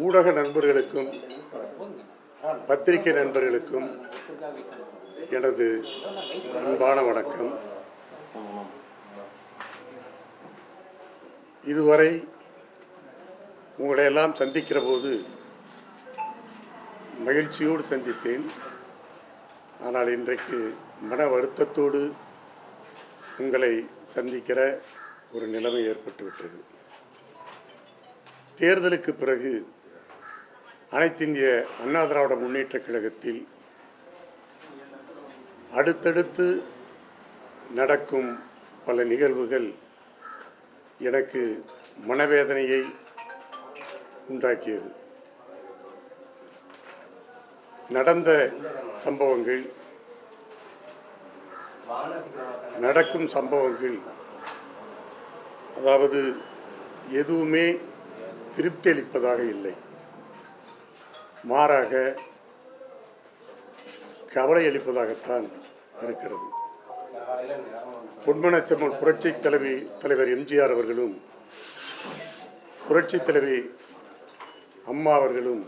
ஊடக நண்பர்களுக்கும் பத்திரிகை நண்பர்களுக்கும் எனது அன்பான வணக்கம். இதுவரை உங்களை எல்லாம் சந்திக்கிற போது மகிழ்ச்சியோடு சந்தித்தேன். ஆனால் இன்றைக்கு மன வருத்தத்தோடு உங்களை சந்திக்கிற ஒரு நிலைமை ஏற்பட்டுவிட்டது. தேர்தலுக்கு பிறகு அனைத்து இந்திய அண்ணா திராவிட முன்னேற்றக் கழகத்தில் அடுத்தடுத்து நடக்கும் பல நிகழ்வுகள் எனக்கு மனவேதனையை உண்டாக்கியது. நடந்த சம்பவங்கள், நடக்கும் சம்பவங்கள், அதாவது எதுவுமே திருப்தி அளிப்பதாக இல்லை. மாறாக கவலை அளிப்பதாகத்தான் இருக்கிறது. பொன்மனச்செம்மல் புரட்சி தலைவர் எம்ஜிஆர் அவர்களும் புரட்சி தலைவி அம்மா அவர்களும்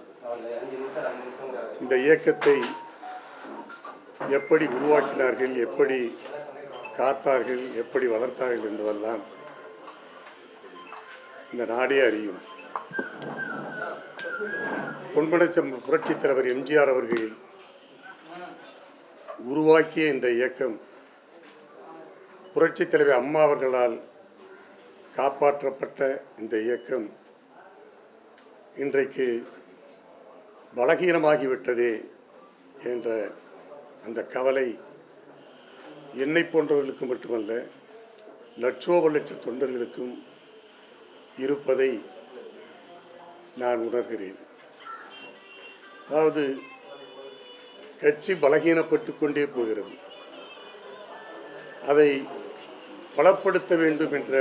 இந்த இயக்கத்தை எப்படி உருவாக்கினார்கள், எப்படி காத்தார்கள், எப்படி வளர்த்தார்கள் என்பதெல்லாம் இந்த நாடே அறியும். பொன்மனச்செம்மல் புரட்சி தலைவர் எம்ஜிஆர் அவர்கள் உருவாக்கிய இந்த இயக்கம் புரட்சி தலைவி அம்மா அவர்களால் காப்பாற்றப்பட்ட இந்த இயக்கம் இன்றைக்கு பலகீனமாகிவிட்டதே என்ற அந்த கவலை என்னை போன்றவர்களுக்கு மட்டுமல்ல, லட்சோப லட்ச தொண்டர்களுக்கும் இருப்பதை நான் உணர்கிறேன். அதாவது கட்சி பலகீனப்பட்டு கொண்டே போகிறது. அதை பலப்படுத்த வேண்டும் என்ற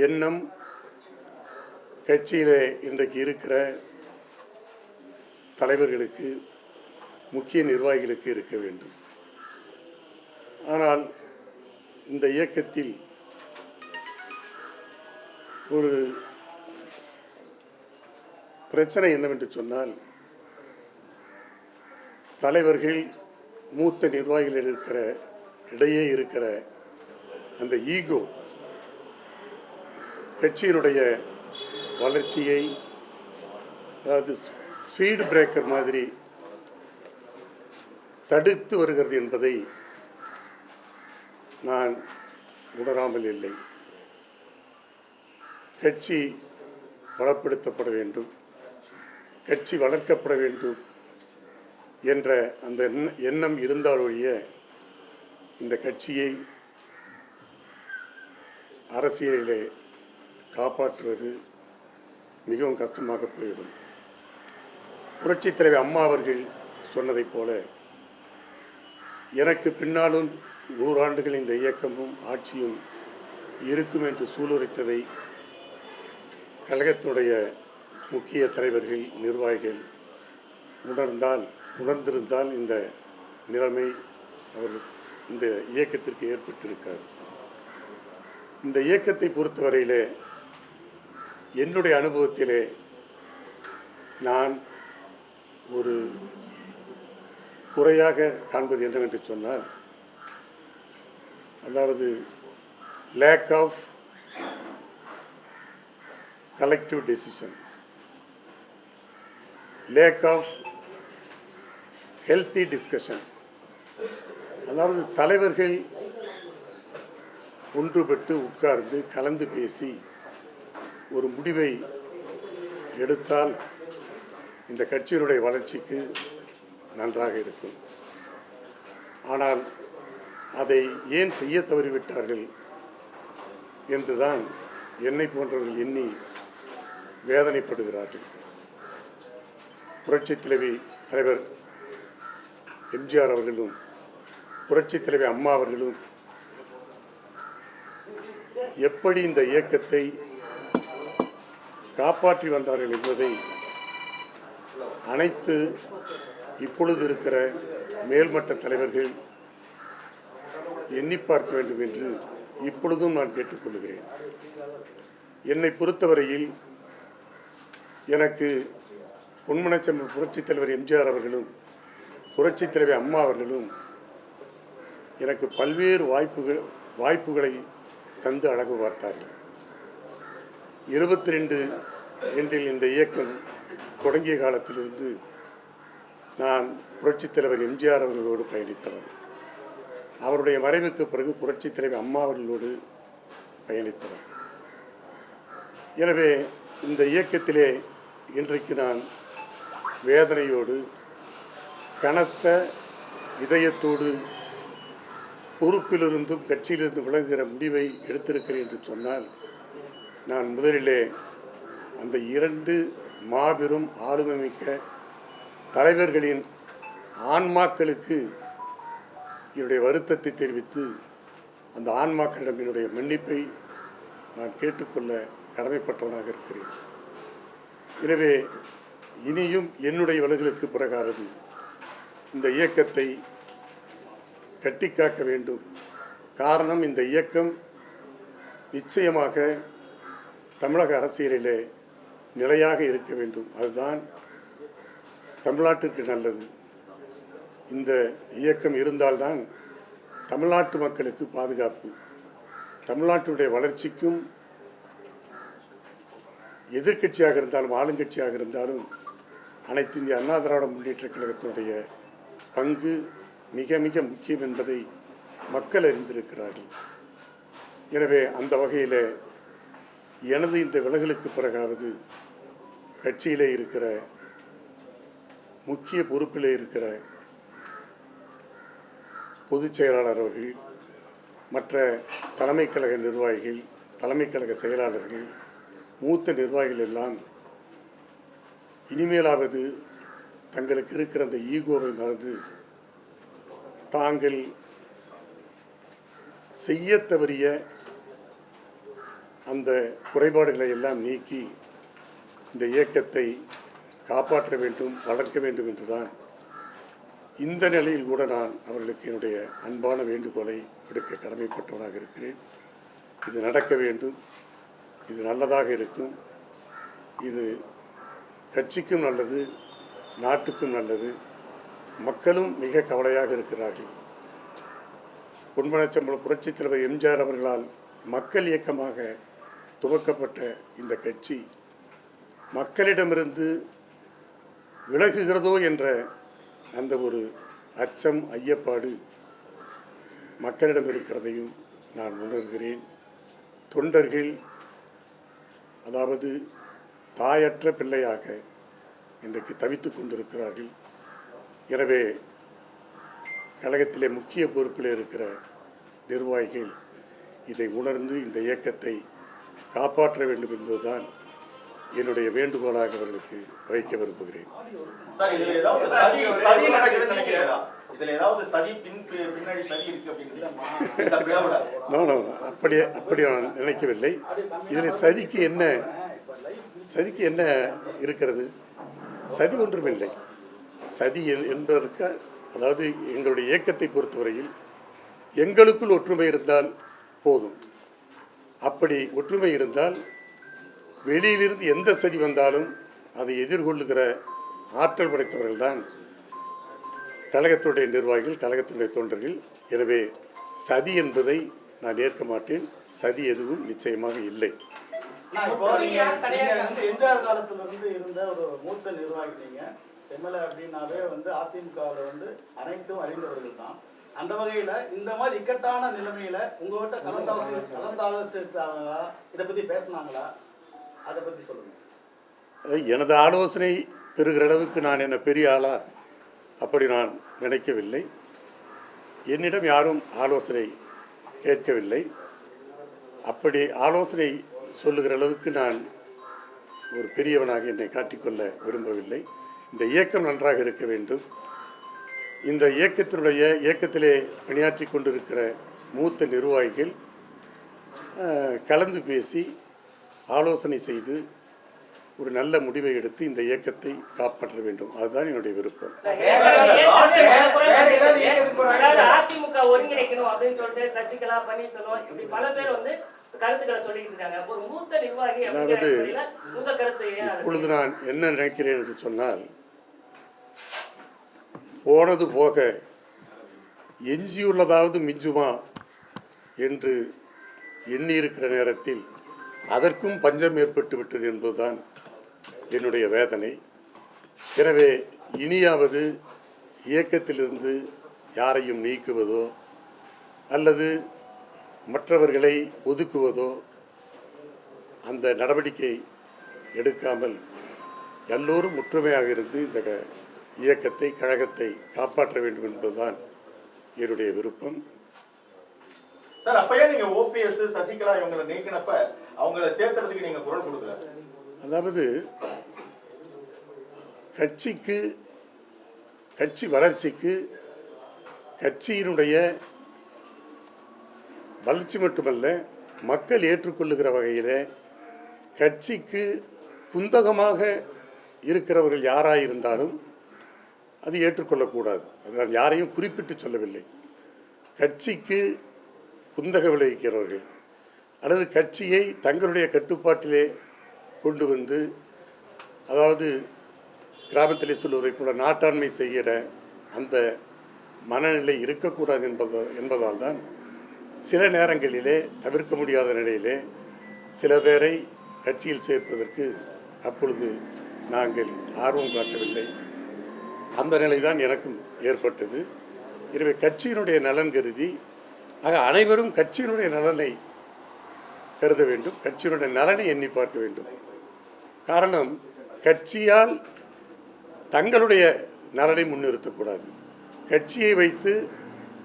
எண்ணம் கட்சியில் இன்றைக்கு இருக்கிற தலைவர்களுக்கு, முக்கிய நிர்வாகிகளுக்கு இருக்க வேண்டும். ஆனால் இந்த இயக்கத்தில் ஒரு பிரச்சனை என்னவென்று சொன்னால், தலைவர்கள், மூத்த நிர்வாகிகள் இடையே இருக்கிற அந்த ஈகோ கட்சியினுடைய வளர்ச்சியை, அதாவது ஸ்பீடு பிரேக்கர் மாதிரி தடுத்து வருகிறது என்பதை நான் உணராமல் இல்லை. கட்சி பலப்படுத்தப்பட வேண்டும், கட்சி வளர்க்கப்பட வேண்டும் என்ற அந்த எண்ணம் இருந்தாலொழிய இந்த கட்சியை அரசியலிலே காப்பாற்றுவது மிகவும் கஷ்டமாக போய்விடும். புரட்சித் தலைவி அம்மா அவர்கள் சொன்னதைப் போல, எனக்கு பின்னாலும் 100 ஆண்டுகள் இந்த இயக்கமும் ஆட்சியும் இருக்கும் என்று சூளுரைத்ததை கழகத்துடைய முக்கிய தலைவர்கள், நிர்வாகிகள் உணர்ந்திருந்தால் இந்த நிலைமை அவர்கள் இந்த இயக்கத்திற்கு ஏற்பட்டிருக்காது. இந்த இயக்கத்தை பொறுத்தவரையிலே என்னுடைய அனுபவத்திலே நான் ஒரு குறையாக காண்பது என்னவென்று சொன்னால், அதாவது lack of collective decision, lack of healthy discussion. அதாவது தலைவர்கள் ஒன்றுபட்டு உட்கார்ந்து கலந்து பேசி ஒரு முடிவை எடுத்தால் இந்த கட்சியினுடைய வளர்ச்சிக்கு நன்றாக இருக்கும். ஆனால் அதை ஏன் செய்ய தவறிவிட்டார்கள் என்றுதான் என்னை போன்றவர்கள் எண்ணி வேதனைப்படுகிறார்கள். புரட்சி தலைவர் எம்ஜிஆர் அவர்களும் புரட்சி தலைவி அம்மா அவர்களும் எப்படி இந்த இயக்கத்தை காப்பாற்றி வந்தார்கள் என்பதை அனைத்து இப்பொழுது இருக்கிற மேல்மட்ட தலைவர்கள் எண்ணி பார்க்க வேண்டும் என்று இப்பொழுதும் நான் கேட்டுக்கொள்கிறேன். என்னை பொறுத்தவரையில் எனக்கு பொன்மனச்செம்மல் புரட்சித் தலைவர் எம்ஜிஆர் அவர்களும் புரட்சித் தலைவர் அம்மா அவர்களும் எனக்கு பல்வேறு வாய்ப்புகளை தந்து அழகு பார்த்தார்கள். 22 என்றில் இந்த இயக்கம் தொடங்கிய காலத்திலிருந்து நான் புரட்சித் தலைவர் எம்ஜிஆர் அவர்களோடு பயணித்தவர். அவருடைய மறைவுக்கு பிறகு புரட்சித் தலைவர் அம்மா அவர்களோடு பயணித்தவர். எனவே இந்த இயக்கத்திலே இன்றைக்கு நான் வேதனையோடு கனத்த இதயத்தோடு பொறுப்பிலிருந்தும் கட்சியிலிருந்து விலகுகிற முடிவை எடுத்திருக்கிறேன் என்று சொன்னால், நான் முதலிலே அந்த 2 மாபெரும் ஆளுமைமிக்க தலைவர்களின் ஆன்மாக்களுக்கு என்னுடைய வருத்தத்தை தெரிவித்து அந்த ஆன்மாக்களிடம் என்னுடைய மன்னிப்பை நான் கேட்டுக்கொள்ள கடமைப்பட்டவனாக இருக்கிறேன். எனவே இனியும் என்னுடைய விலகலுக்கு பிறகாவது இந்த இயக்கத்தை கட்டிக்காக்க வேண்டும். காரணம், இந்த இயக்கம் நிச்சயமாக தமிழக அரசியலிலே நிலையாக இருக்க வேண்டும். அதுதான் தமிழ்நாட்டிற்கு நல்லது. இந்த இயக்கம் இருந்தால்தான் தமிழ்நாட்டு மக்களுக்கு பாதுகாப்பு. தமிழ்நாட்டுடைய வளர்ச்சிக்கும் எதிர்க்கட்சியாக இருந்தாலும் ஆளுங்கட்சியாக இருந்தாலும் அனைத்து இந்திய அண்ணா திராவிட முன்னேற்ற கழகத்தினுடைய பங்கு மிக மிக முக்கியம் என்பதை மக்கள் அறிந்திருக்கிறார்கள். எனவே அந்த வகையில் எனது இந்த விலகலுக்கு பிறகாவது கட்சியிலே இருக்கிற முக்கிய பொறுப்பிலே இருக்கிற பொதுச் செயலாளர் அவர்கள், மற்ற தலைமை கழக நிர்வாகிகள், தலைமை கழக செயலாளர்கள், மூத்த நிர்வாகிகள் எல்லாம் இனிமேலாவது தங்களுக்கு இருக்கிற அந்த ஈகோவை மறந்து தாங்கள் செய்ய தவறிய அந்த குறைபாடுகளை எல்லாம் நீக்கி இந்த இயக்கத்தை காப்பாற்ற வேண்டும், வளர்க்க வேண்டும் என்றுதான் இந்த நிலையில் கூட நான் அவர்களுக்கு என்னுடைய அன்பான வேண்டுகோளை விடுக்க கடமைப்பட்டவனாக இருக்கிறேன். இது நடக்க வேண்டும், இது நல்லதாக இருக்கும், இது கட்சிக்கும் நல்லது, நாட்டுக்கும் நல்லது. மக்களும் மிக கவலையாக இருக்கிறார்கள். பொன்மனச்செம்மல் புரட்சித் தலைவர் எம்ஜிஆர் அவர்களால் மக்கள் இயக்கமாக துவக்கப்பட்ட இந்த கட்சி மக்களிடமிருந்து விலகுகிறதோ என்ற அந்த ஒரு அச்சம், ஐயப்பாடு மக்களிடம் இருக்கிறதையும் நான் உணர்கிறேன். தொண்டர்கள் அதாவது தாயற்ற பிள்ளையாக இன்றைக்கு தவித்துக் கொண்டிருக்கிறார்கள். எனவே கழகத்திலே முக்கிய பொறுப்பில் இருக்கிற நிர்வாகிகள் இதை உணர்ந்து இந்த இயக்கத்தை காப்பாற்ற வேண்டும் என்பதுதான் என்னுடைய வேண்டுகோளாக அவர்களுக்கு வைக்க விரும்புகிறேன். அப்படி நான் நினைக்கவில்லை. இதில் சதிக்கு என்ன இருக்கிறது? சதி ஒன்றுமில்லை. சதி என்பதற்கு, அதாவது எங்களுடைய இயக்கத்தை பொறுத்தவரையில் எங்களுக்குள் ஒற்றுமை இருந்தால் போதும். அப்படி ஒற்றுமை இருந்தால் வெளியிலிருந்து எந்த சதி வந்தாலும் அதை எதிர்கொள்ளுகிற ஆற்றல் படைத்தவர்கள் தான் கழகத்துடைய நிர்வாகிகள், கழகத்துடைய தொண்டர்கள். எனவே சதி என்பதை நான் ஏற்க மாட்டேன். சதி எதுவும் நிச்சயமாக இல்லை. எம்ஜிஆர் காலத்திலிருந்து இருந்த ஒரு மூத்த நிர்வாகி நீங்க. செம்மலை அப்படின்னாவே அதிமுகவில் அனைத்தும் அறிந்தவர்கள் தான். அந்த வகையில் இந்த மாதிரி இக்கட்டான நிலைமையில உங்ககிட்ட கலந்தாலோசித்தாங்களா? இதை பத்தி பேசினாங்களா? அதை பத்தி சொல்லுங்க. எனது ஆலோசனை பெறுகிற அளவுக்கு நான் என்ன பெரிய ஆளா? அப்படி நான் நினைக்கவில்லை. என்னிடம் யாரும் ஆலோசனை கேட்கவில்லை. அப்படி ஆலோசனை சொல்லுகிற அளவுக்கு நான் ஒரு பெரியவனாக என்னை காட்டிக்கொள்ள விரும்பவில்லை. இந்த இயக்கம் நன்றாக இருக்க வேண்டும். இந்த இயக்கத்திலே பணியாற்றி கொண்டிருக்கிற மூத்த நிர்வாகிகள் கலந்து பேசி ஆலோசனை செய்து ஒரு நல்ல முடிவை எடுத்து இந்த இயக்கத்தை காப்பாற்ற வேண்டும். அதுதான் என்னுடைய விருப்பம். அதிமுக ஒருங்கிணைக்கணும் அப்படின்னு சொல்லிட்டு சசிகலா, பன்னீர்செல்வம் இப்படி பல பேர் கருத்துக்களை சொல்லிட்டு இருக்காங்க. ஒரு மூத்த நிர்வாகி அதாவது அப்படிங்கிற அடிப்படையில உங்க கருத்து ஏன் அதை இப்பொழுது நான் என்ன நினைக்கிறேன் என்று சொன்னால், போனது போக எஞ்சியுள்ளதாவது மிஞ்சுமா என்று எண்ணியிருக்கிற நேரத்தில் அதற்கும் பஞ்சம் ஏற்பட்டு விட்டது என்பதுதான் என்னுடைய வேதனை. எனவே இனியாவது இயக்கத்திலிருந்து யாரையும் நீக்குவதோ அல்லது மற்றவர்களை ஒதுக்குவதோ அந்த நடவடிக்கை எடுக்காமல் எல்லோரும் ஒற்றுமையாக இருந்து இந்த இயக்கத்தை, கழகத்தை காப்பாற்ற வேண்டும் என்பதுதான் என்னுடைய விருப்பம். சார், அப்பயே நீங்க ஓபிஎஸ் சசிகலா இவங்களை நீக்கினப்ப அவங்களை சேர்த்துறதுக்கு நீங்க குரல் கொடுக்கல. அதாவது கட்சி வளர்ச்சிக்கு, கட்சியினுடைய வளர்ச்சி மட்டுமல்ல, மக்கள் ஏற்றுக்கொள்ளுகிற வகையில் கட்சிக்கு குந்தகமாக இருக்கிறவர்கள் யாராயிருந்தாலும் அது ஏற்றுக்கொள்ளக்கூடாது. அது நான் யாரையும் குறிப்பிட்டு சொல்லவில்லை. கட்சிக்கு குந்தக விளைவிக்கிறவர்கள் அல்லது கட்சியை தங்களுடைய கட்டுப்பாட்டிலே கொண்டு வந்து, அதாவது கிராமத்திலே சொல்வதை போல நாட்டாண்மை செய்கிற அந்த மனநிலை இருக்கக்கூடாது என்பதால் தான் சில நேரங்களிலே தவிர்க்க முடியாத நிலையிலே சில பேரை கட்சியில் சேர்ப்பதற்கு அப்பொழுது நாங்கள் ஆர்வம் காட்டவில்லை. அந்த நிலை தான் எனக்கும் ஏற்பட்டது. எனவே கட்சியினுடைய நலன் கருதி, ஆக அனைவரும் கட்சியினுடைய நலனை கருத வேண்டும், கட்சியினுடைய நலனை எண்ணி பார்க்க வேண்டும். காரணம், கட்சியால் தங்களுடைய நலனை முன்னிறுத்தக்கூடாது. கட்சியை வைத்து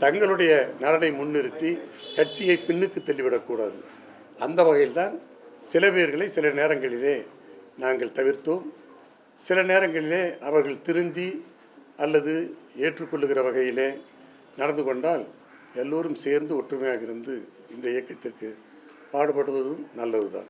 தங்களுடைய நலனை முன்னிறுத்தி கட்சியை பின்னுக்கு தள்ளிவிடக்கூடாது. அந்த வகையில்தான் சில பேர்களை சில நேரங்களிலே நாங்கள் தவிர்த்தோம். சில நேரங்களிலே அவர்கள் திருந்தி அல்லது ஏற்றுக்கொள்ளுகிற வகையிலே நடந்து கொண்டால் எல்லோரும் சேர்ந்து ஒற்றுமையாக இருந்து இந்த இயக்கத்திற்கு பாடுபடுவதும் நல்லதுதான்.